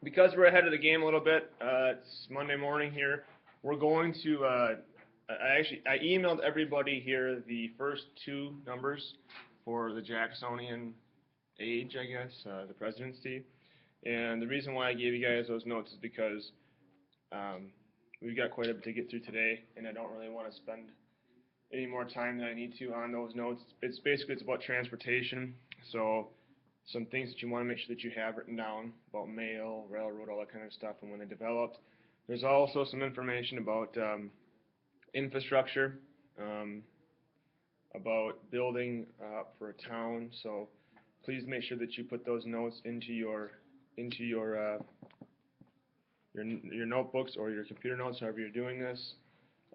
because we're ahead of the game a little bit, it's Monday morning here. We're going to, I emailed everybody here the first two numbers for the Jacksonian age, I guess, the presidency. And the reason why I gave you guys those notes is because we've got quite a bit to get through today, and I don't really want to spend any more time than I need to on those notes. It's about transportation, so some things that you want to make sure that you have written down about mail, railroad, all that kind of stuff, and when they developed. There's also some information about infrastructure, about building for a town. So please make sure that you put those notes into your notebooks or your computer notes, however you're doing this.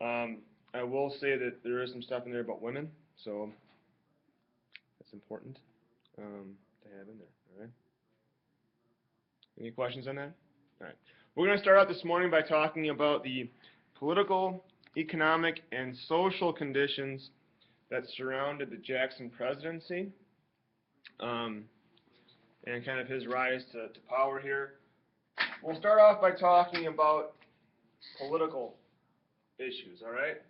I will say that there is some stuff in there about women, so that's important to have in there. All right. Any questions on that? All right. We're going to start out this morning by talking about the political, economic, and social conditions that surrounded the Jackson presidency, and kind of his rise to power here. We'll start off by talking about political issues, all right?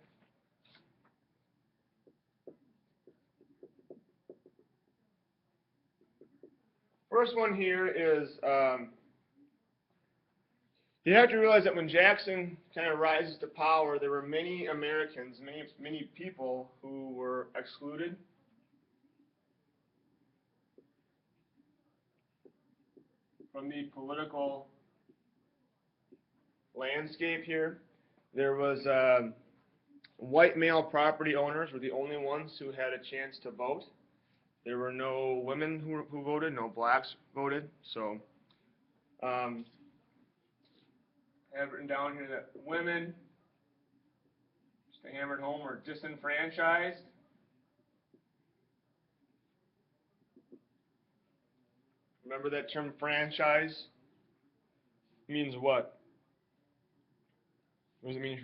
First one here is you have to realize that when Jackson kind of rises to power, there were many Americans, many people who were excluded. From the political landscape here. There was white male property owners were the only ones who had a chance to vote. There were no women who voted, no blacks voted. So I have written down here that women, just to hammer it home, are disenfranchised. Remember that term franchise means what? What does it mean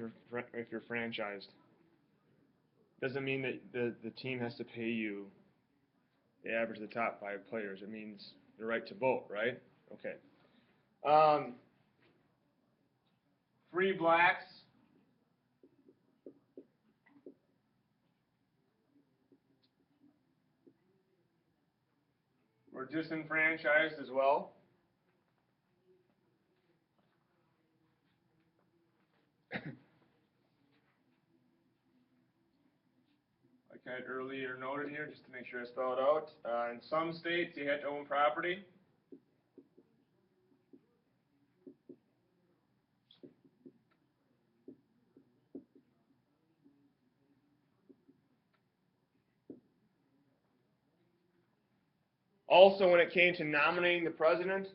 if you're franchised? Doesn't mean that the team has to pay you the average of the top 5 players. It means the right to vote, right? Okay. Free blacks. Were disenfranchised as well. Like I had earlier noted here, just to make sure I spell it out. In some states, you had to own property. Also, when it came to nominating the president,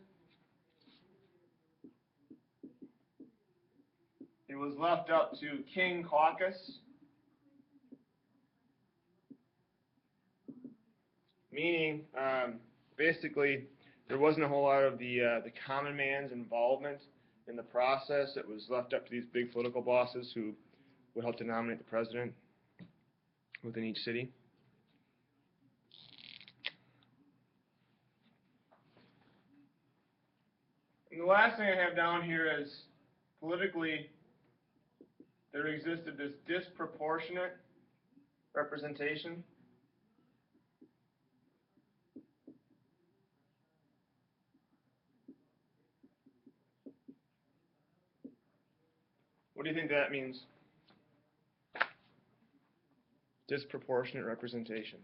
it was left up to King Caucus, meaning basically there wasn't a whole lot of the common man's involvement in the process. It was left up to these big political bosses who would help to nominate the president within each city. And the last thing I have down here is politically there existed this disproportionate representation. What do you think that means? Disproportionate representation.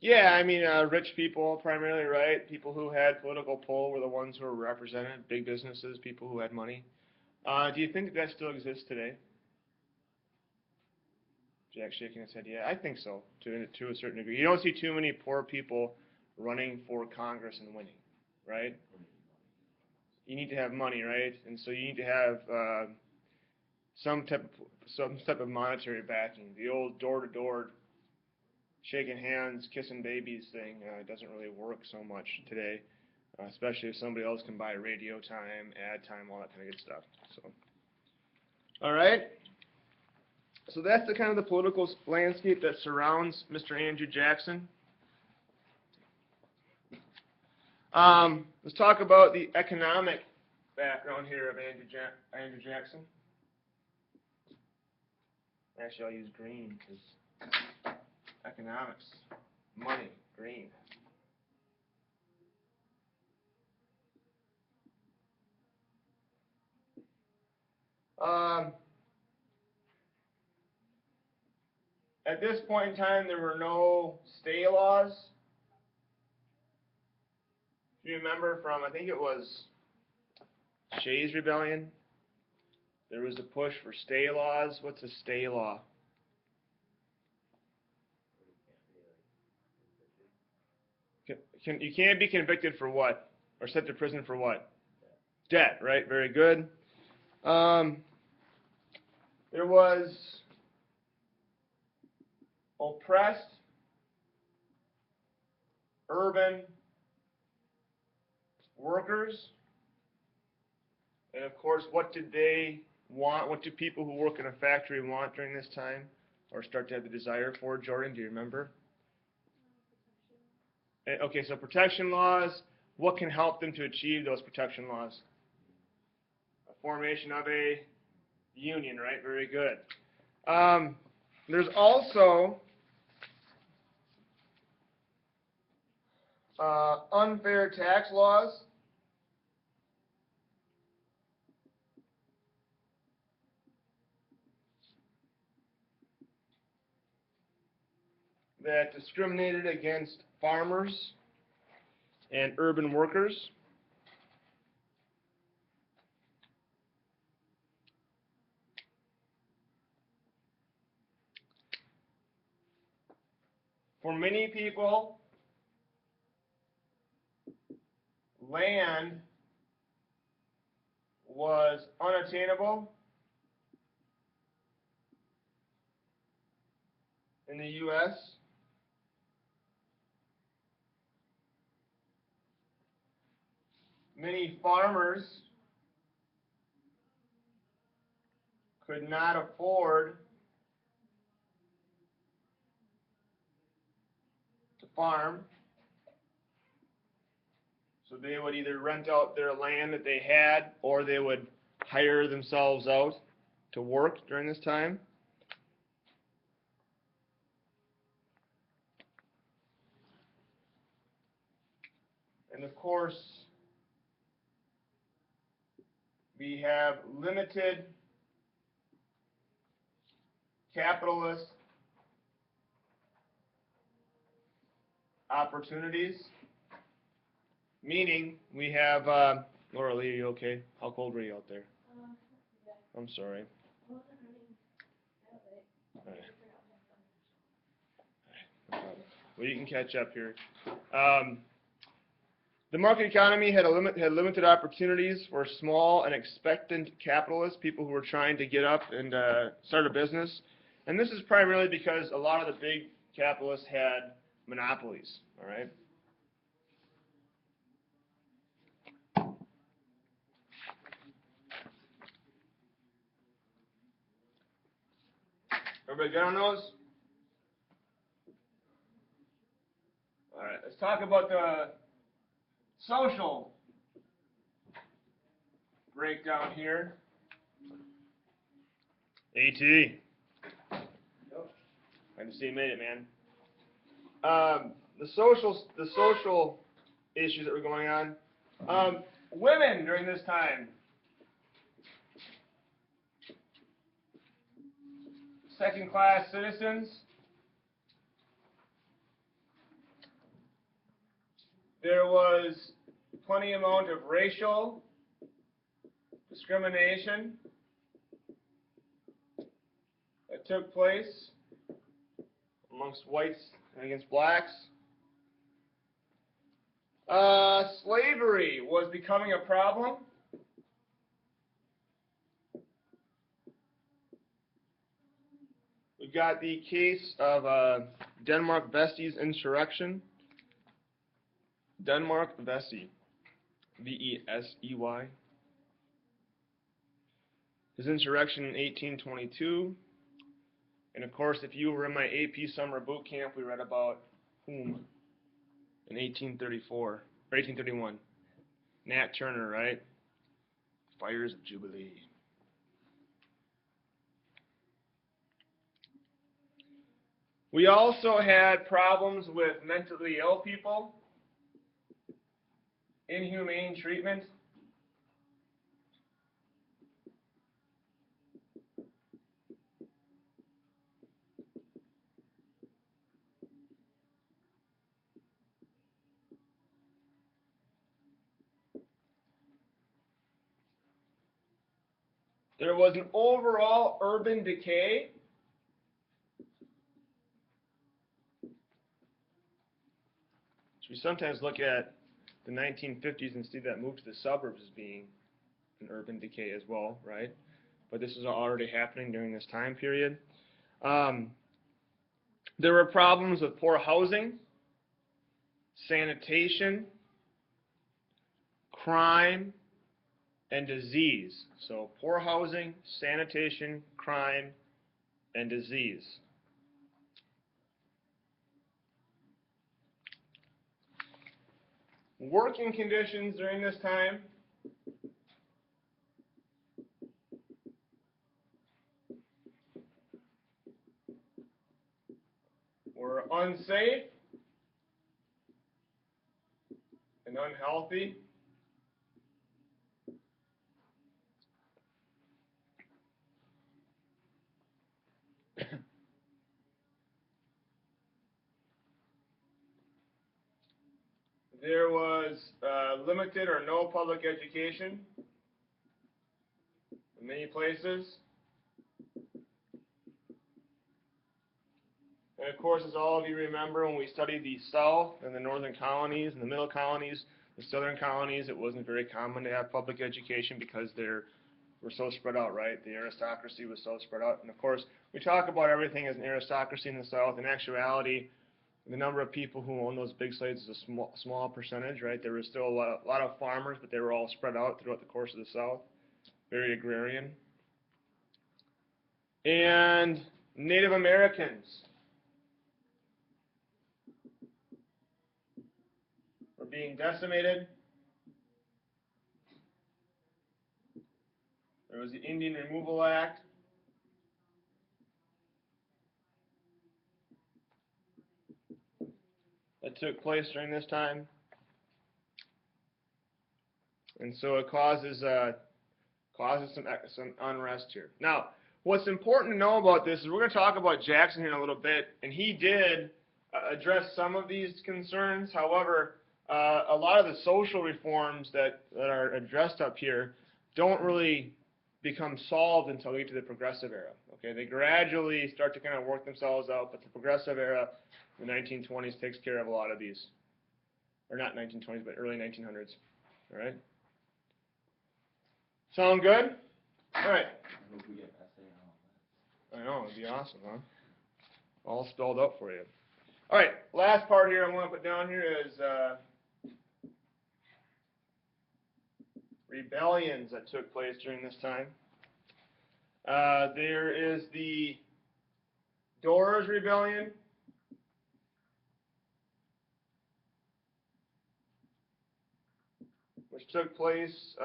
Yeah, I mean, rich people primarily, right? People who had political pull were the ones who were represented. Big businesses, people who had money. Do you think that still exists today? Jack's shaking his head. Yeah, I think so, to a certain degree. You don't see too many poor people running for Congress and winning, right? You need to have money, right? And so you need to have some type of monetary backing. The old door-to-door shaking hands, kissing babies thing doesn't really work so much today, especially if somebody else can buy radio time, ad time, all that kind of good stuff. So, all right. So that's the kind of the political landscape that surrounds Mr. Andrew Jackson. Let's talk about the economic background here of Andrew Jackson. Actually, I'll use green because economics, money, green. At this point in time, there were no stay laws. If you remember from, I think it was Shays' Rebellion, there was a push for stay laws. What's a stay law? You can't be convicted for what? Or sent to prison for what? Debt, right? Very good. There was oppressed urban workers. And of course, what did they want? What do people who work in a factory want during this time? Or start to have the desire for? Jordan, do you remember? Okay, so protection laws. What can help them to achieve those protection laws? A formation of a union, right? Very good. There's also unfair tax laws. That discriminated against farmers and urban workers. For many people, land was unattainable in the U.S. Many farmers could not afford to farm, so they would either rent out their land that they had, or they would hire themselves out to work during this time. And of course, we have limited capitalist opportunities, meaning we have, Laura Lee, are you okay? How cold were you out there? I'm sorry. All right. Well, you can catch up here. The market economy had limited opportunities for small and expectant capitalists, people who were trying to get up and start a business. And this is primarily because a lot of the big capitalists had monopolies, all right? Everybody got on those? All right, let's talk about the social breakdown here. AT. I can see you made it, man. The social issues that were going on. Women during this time. Second-class citizens. There was plenty amount of racial discrimination that took place amongst whites and against blacks. Slavery was becoming a problem. We've got the case of Denmark Vesey's insurrection. Denmark Vesey, V-E-S-E-Y. His insurrection in 1822. And of course, if you were in my AP summer boot camp, we read about whom in 1834. Or 1831. Nat Turner, right? Fires of Jubilee. We also had problems with mentally ill people, inhumane treatment. There was an overall urban decay. We sometimes look at the 1950s and see that move to the suburbs as being an urban decay as well, right? But this is already happening during this time period. There were problems with poor housing, sanitation, crime, and disease. So poor housing, sanitation, crime, and disease. Working conditions during this time. Were unsafe and unhealthy. There was limited or no public education in many places. And of course, as all of you remember, when we studied the South and the northern colonies and the middle colonies, the southern colonies, it wasn't very common to have public education because they were so spread out, right? The aristocracy was so spread out. And of course, we talk about everything as an aristocracy in the South. In actuality, the number of people who own those big slaves is a small percentage, right? There was still a lot of farmers, but they were all spread out throughout the course of the South. Very agrarian. And Native Americans were being decimated. There was the Indian Removal Act. That took place during this time. And so it causes some unrest here. Now, what's important to know about this is we're going to talk about Jackson here in a little bit, and he did address some of these concerns. However, a lot of the social reforms that are addressed up here don't really become solved until we get to the progressive era. Okay, they gradually start to kind of work themselves out, but the progressive era, the 1920s, takes care of a lot of these. Or not 1920s, but early 1900s. All right? Sound good? All right. I know, it'd be awesome, huh? All spelled out for you. All right, last part here I want to put down here is rebellions that took place during this time. There is the Dorr's Rebellion. Which took place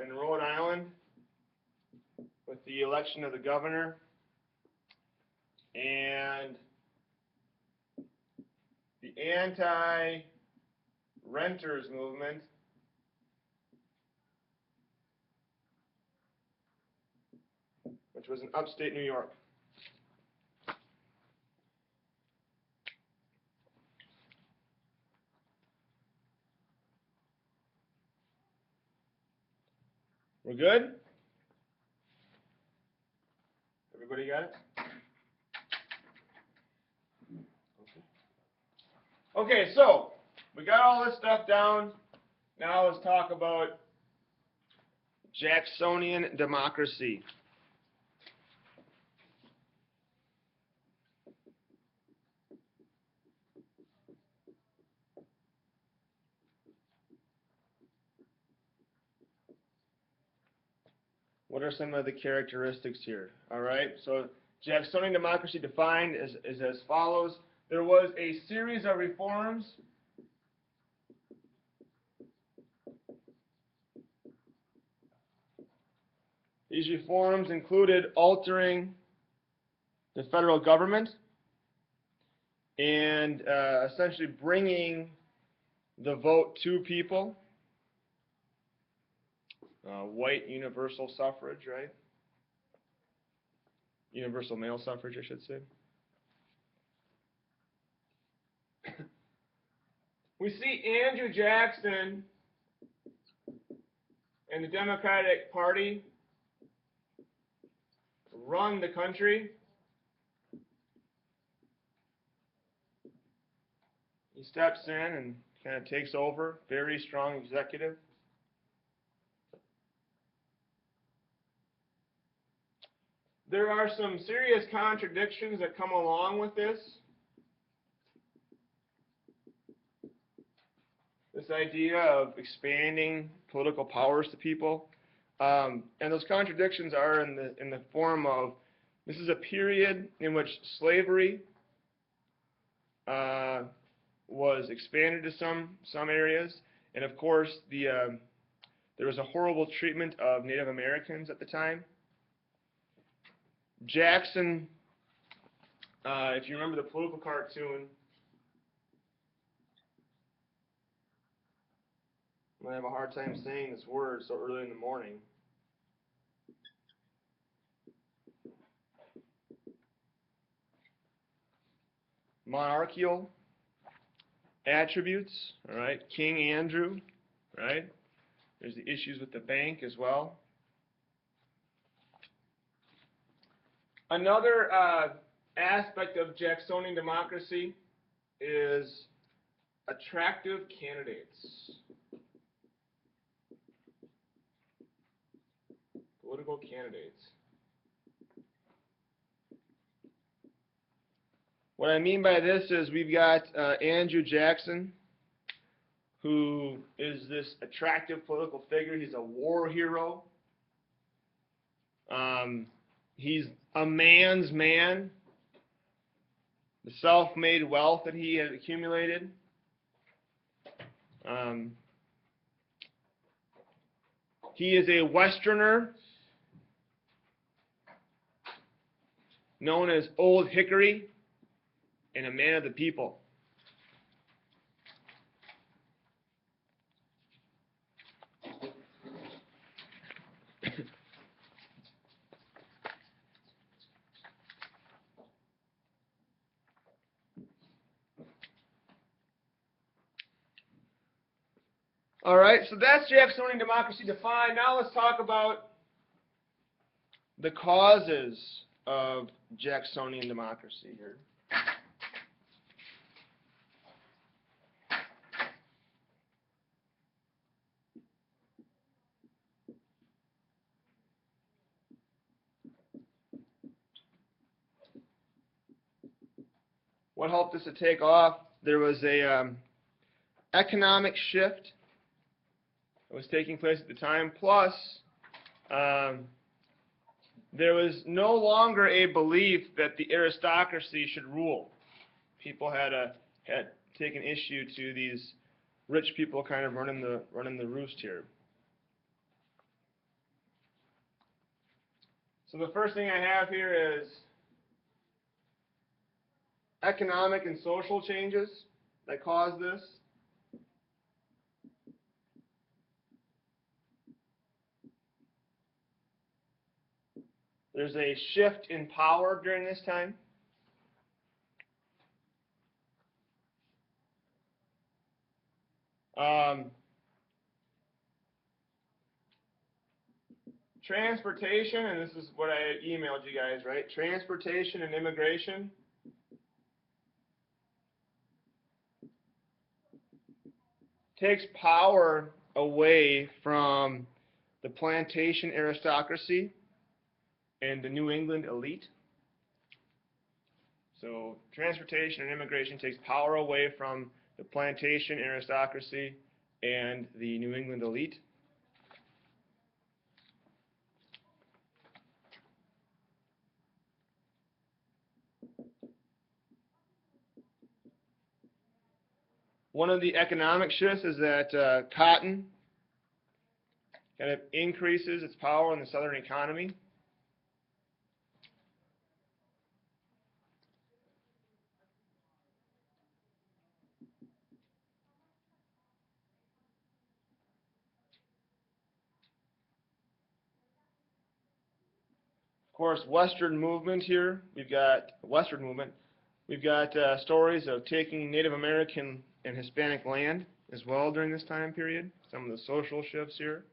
in Rhode Island with the election of the governor, and the anti-renters movement which was in upstate New York. We're good? Everybody got it? Okay, so we got all this stuff down. Now let's talk about Jacksonian Democracy. What are some of the characteristics here? All right, so Jacksonian Democracy defined is as follows. There was a series of reforms These reforms included altering the federal government and essentially bringing the vote to people. White universal suffrage, right? Universal male suffrage, I should say. We see Andrew Jackson and the Democratic Party run the country. He steps in and kind of takes over, very strong executive. There are some serious contradictions that come along with this. This idea of expanding political powers to people. And those contradictions are in the form of, this is a period in which slavery was expanded to some areas, and of course there was a horrible treatment of Native Americans at the time. Jackson, if you remember the political cartoon, I'm going to have a hard time saying this word so early in the morning. Monarchical attributes, all right? King Andrew, right? There's the issues with the bank as well. Another aspect of Jacksonian democracy is attractive candidates. Political candidates. What I mean by this is we've got Andrew Jackson, who is this attractive political figure. He's a war hero. He's a man's man. The self-made wealth that he had accumulated. He is a Westerner, known as Old Hickory, and a man of the people. All right, so that's Jacksonian democracy defined. Now let's talk about the causes of Jacksonian democracy here. What helped us to take off? There was a economic shift that was taking place at the time. Plus, there was no longer a belief that the aristocracy should rule. People had taken issue to these rich people kind of running the roost here. So the first thing I have here is economic and social changes that cause this. There's a shift in power during this time. Transportation, and this is what I emailed you guys, right? Transportation and immigration. Takes power away from the plantation aristocracy and the New England elite. So transportation and immigration takes power away from the plantation aristocracy and the New England elite. One of the economic shifts is that cotton kind of increases its power in the Southern economy. Of course, Western movement here. We've got Western movement. We've got stories of taking Native American and Hispanic land as well during this time period. Some of the social shifts here.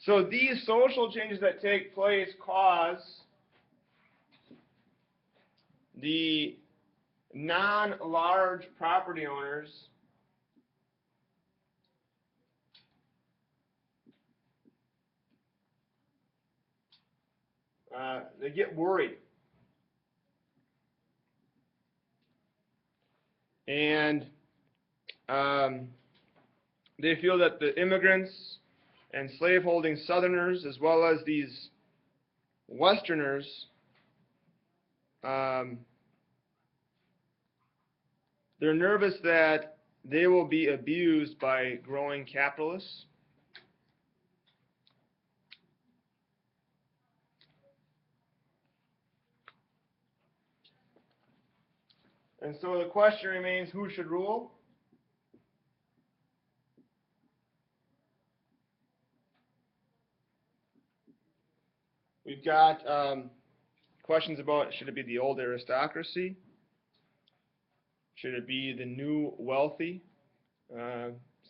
So these social changes that take place cause the non-large property owners they get worried. And they feel that the immigrants and slaveholding Southerners, as well as these Westerners, they're nervous that they will be abused by growing capitalists. And so the question remains, who should rule? We've got questions about, should it be the old aristocracy? Should it be the new wealthy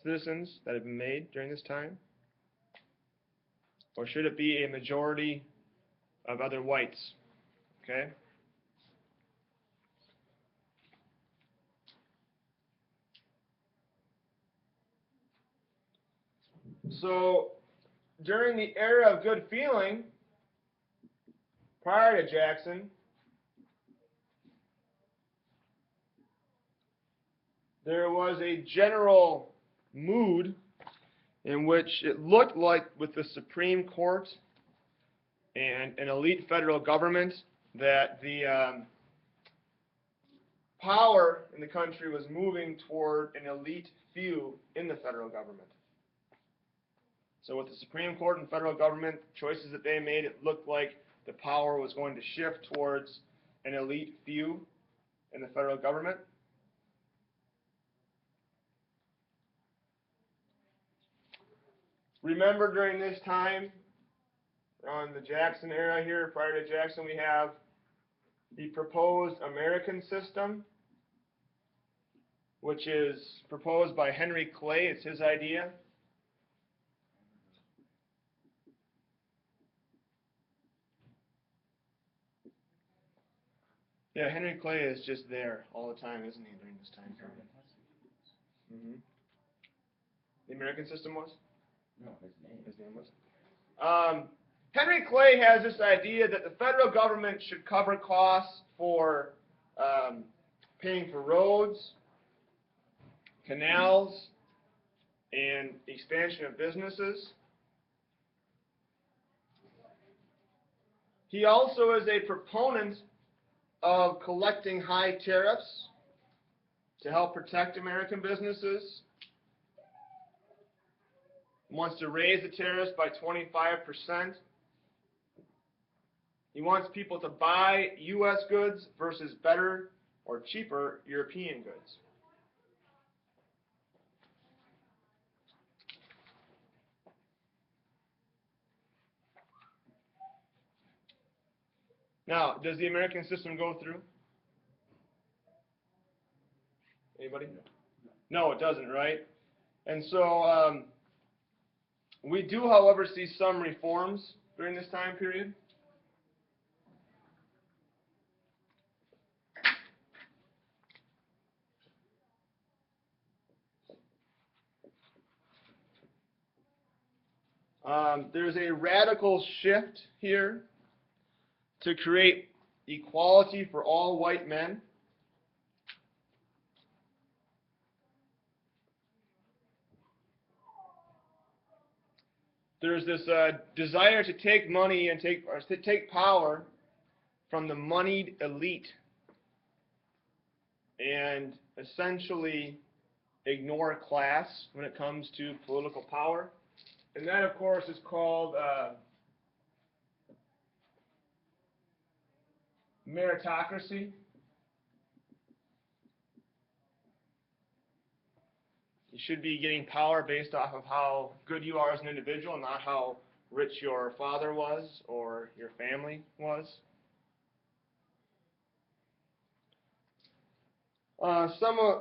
citizens that have been made during this time? Or should it be a majority of other whites? Okay? So, during the era of good feeling, prior to Jackson, there was a general mood in which it looked like with the Supreme Court and an elite federal government that the power in the country was moving toward an elite few in the federal government. So with the Supreme Court and federal government choices that they made, it looked like the power was going to shift towards an elite few in the federal government. Remember, during this time, on the Jackson era here, prior to Jackson, we have the proposed American system, which is proposed by Henry Clay. It's his idea. Yeah, Henry Clay is just there all the time, isn't he, during this time period? Mm-hmm. The American system was? No, his name. His name was? Henry Clay has this idea that the federal government should cover costs for paying for roads, canals, and expansion of businesses. He also is a proponent of collecting high tariffs to help protect American businesses. He wants to raise the tariffs by 25%. He wants people to buy U.S. goods versus better or cheaper European goods. Now, does the American system go through? Anybody? No, it doesn't, right? And so we do, however, see some reforms during this time period. There's a radical shift here to create equality for all white men. There's this desire to take money and take power from the moneyed elite. and essentially ignore class when it comes to political power. And that, of course, is called meritocracy. You should be getting power based off of how good you are as an individual, not how rich your father was or your family was.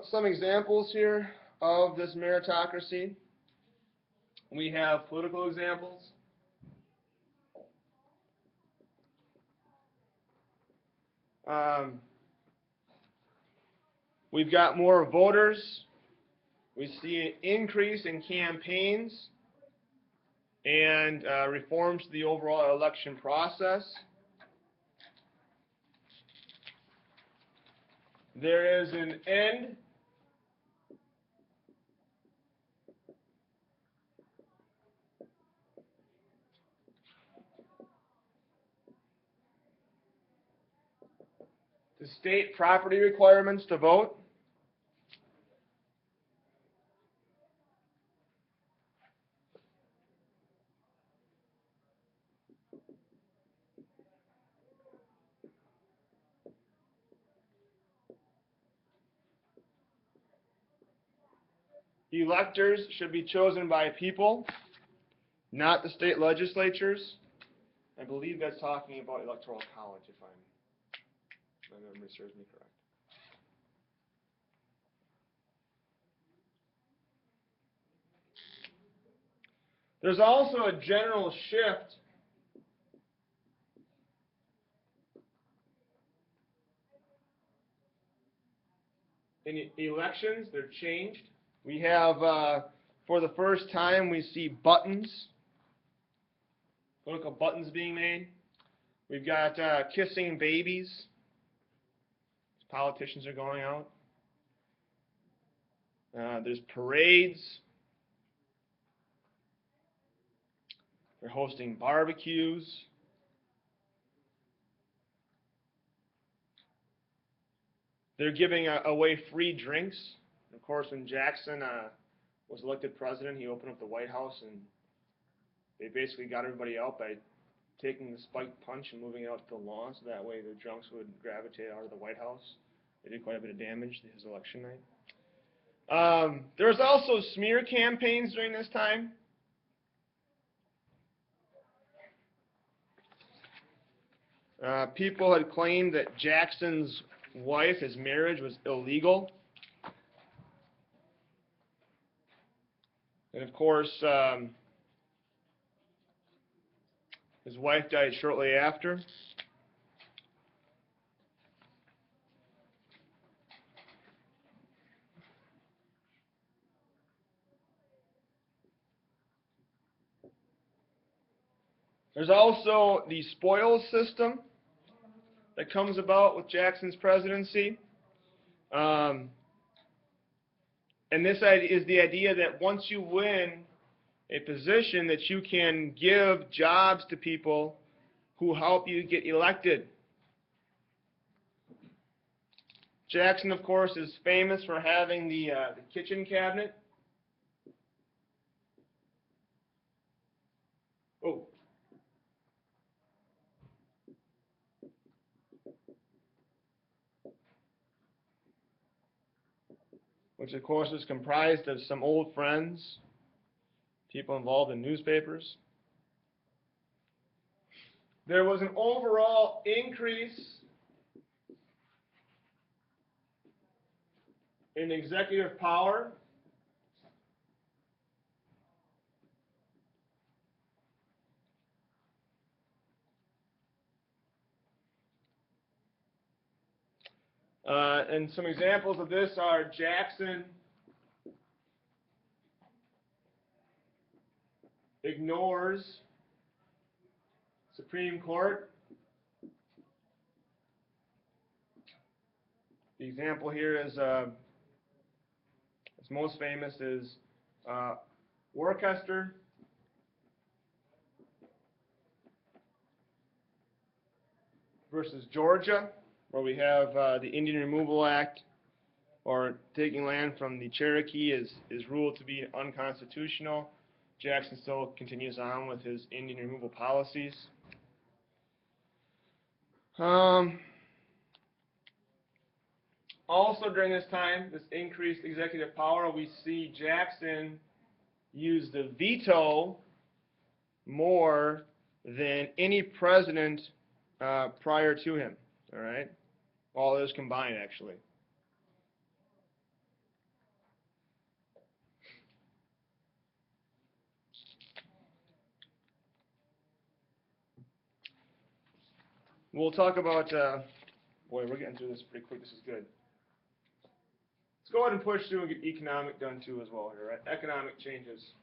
Some examples here of this meritocracy. We have political examples. We've got more voters. We see an increase in campaigns and reforms to the overall election process. There is an end to state property requirements to vote. Electors should be chosen by people, not the state legislatures. I believe that's talking about electoral college, if my memory serves me correct. There's also a general shift in elections. They're changed. We have, for the first time, we see buttons, political buttons being made. We've got kissing babies. Politicians are going out. There's parades. They're hosting barbecues. They're giving away free drinks. Of course, when Jackson was elected president, he opened up the White House, and they basically got everybody out by taking the spiked punch and moving it out to the lawn, so that way the drunks would gravitate out of the White House. They did quite a bit of damage to his election night. There was also smear campaigns during this time. People had claimed that Jackson's wife, his marriage, was illegal. And of course, his wife died shortly after. There's also the spoils system that comes about with Jackson's presidency. And this is the idea that once you win a position, that you can give jobs to people who help you get elected. Jackson, of course, is famous for having the kitchen cabinet. Oh. Which, of course, is comprised of some old friends, people involved in newspapers. There was an overall increase in executive power. And some examples of this are Jackson ignores Supreme Court. The example here is, its most famous is Worcester versus Georgia, where we have the Indian Removal Act or taking land from the Cherokee is ruled to be unconstitutional. Jackson still continues on with his Indian removal policies. Also during this time, this increased executive power, we see Jackson use the veto more than any president prior to him. All right, all those combined, actually. We'll talk about. Boy, we're getting through this pretty quick. This is good. Let's go ahead and push through and get economic done too as well here, right? Economic changes.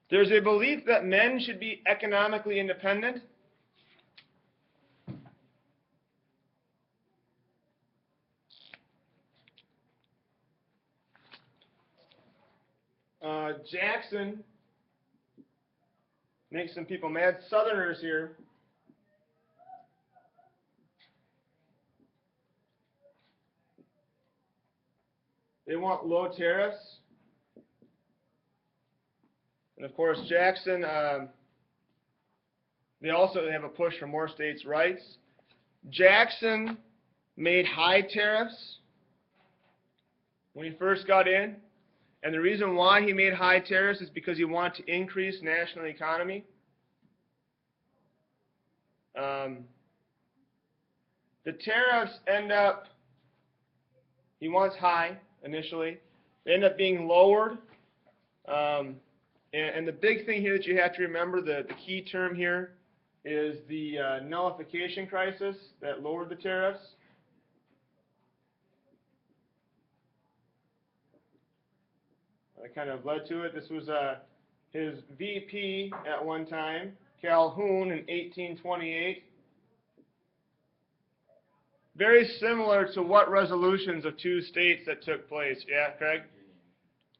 There's a belief that men should be economically independent. Jackson makes some people mad. Southerners here. They want low tariffs. And of course, Jackson, they also have a push for more states' rights. Jackson made high tariffs when he first got in. And the reason why he made high tariffs is because he wanted to increase national economy. The tariffs end up, he wants high initially. They end up being lowered. And the big thing here that you have to remember, the key term here, is the nullification crisis that lowered the tariffs. That kind of led to it. This was his VP at one time, Calhoun, in 1828. Very similar to what resolutions of two states that took place. Yeah, Craig?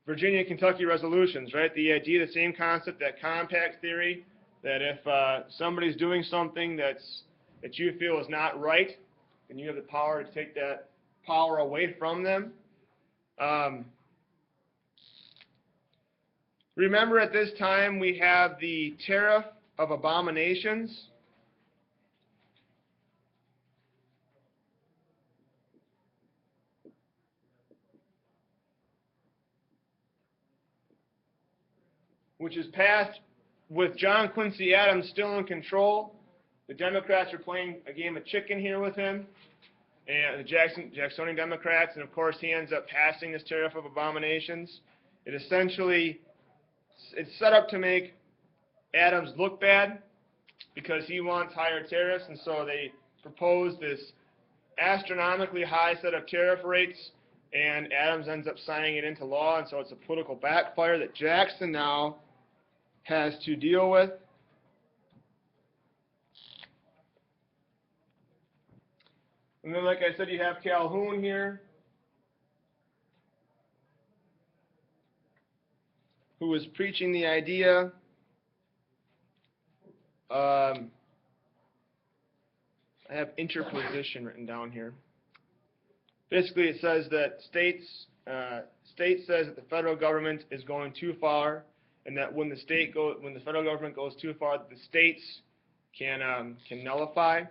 Virginia, Kentucky resolutions, right? The idea, the same concept, that compact theory, that if somebody's doing something that you feel is not right, then you have the power to take that power away from them. Remember, at this time, we have the tariff of abominations. Which is passed with John Quincy Adams still in control. The Democrats are playing a game of chicken here with him, and the Jacksonian Democrats, and of course he ends up passing this tariff of abominations. It essentially, it's set up to make Adams look bad because he wants higher tariffs, and so they propose this astronomically high set of tariff rates, and Adams ends up signing it into law, and so it's a political backfire that Jackson now has to deal with. And then, like I said, you have Calhoun here, who was preaching the idea. I have interposition written down here. Basically, it says that state says that the federal government is going too far, and that when the federal government goes too far, the states can nullify.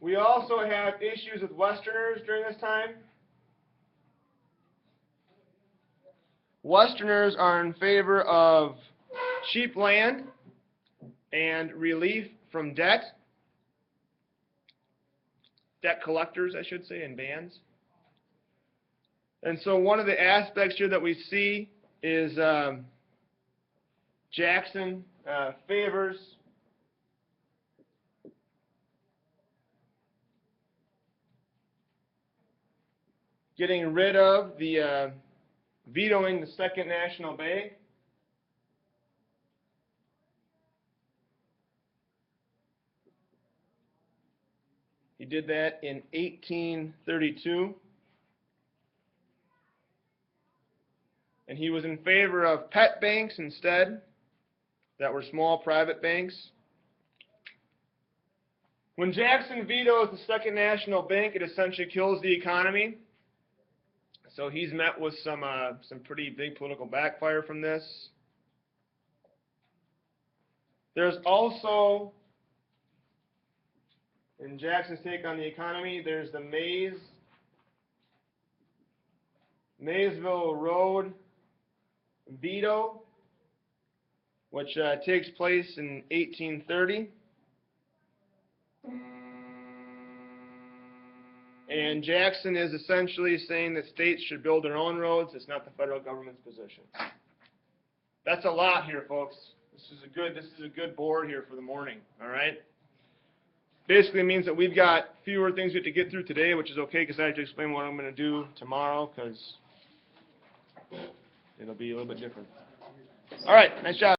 We also have issues with Westerners during this time. Westerners are in favor of cheap land and relief from debt collectors, I should say, and bans. And so one of the aspects here that we see is Jackson favors getting rid of the vetoing the Second National Bank. He did that in 1832. And he was in favor of pet banks instead, that were small private banks. When Jackson vetoes the Second National Bank, it essentially kills the economy. So he's met with some pretty big political backfire from this. There's also, in Jackson's take on the economy, there's the Maysville Road veto, which takes place in 1830. And Jackson is essentially saying that states should build their own roads. It's not the federal government's position. That's a lot here, folks. This is a good board here for the morning. All right. Basically means that we've got fewer things we have to get through today, which is okay because I have to explain what I'm going to do tomorrow because it'll be a little bit different. All right. Nice job.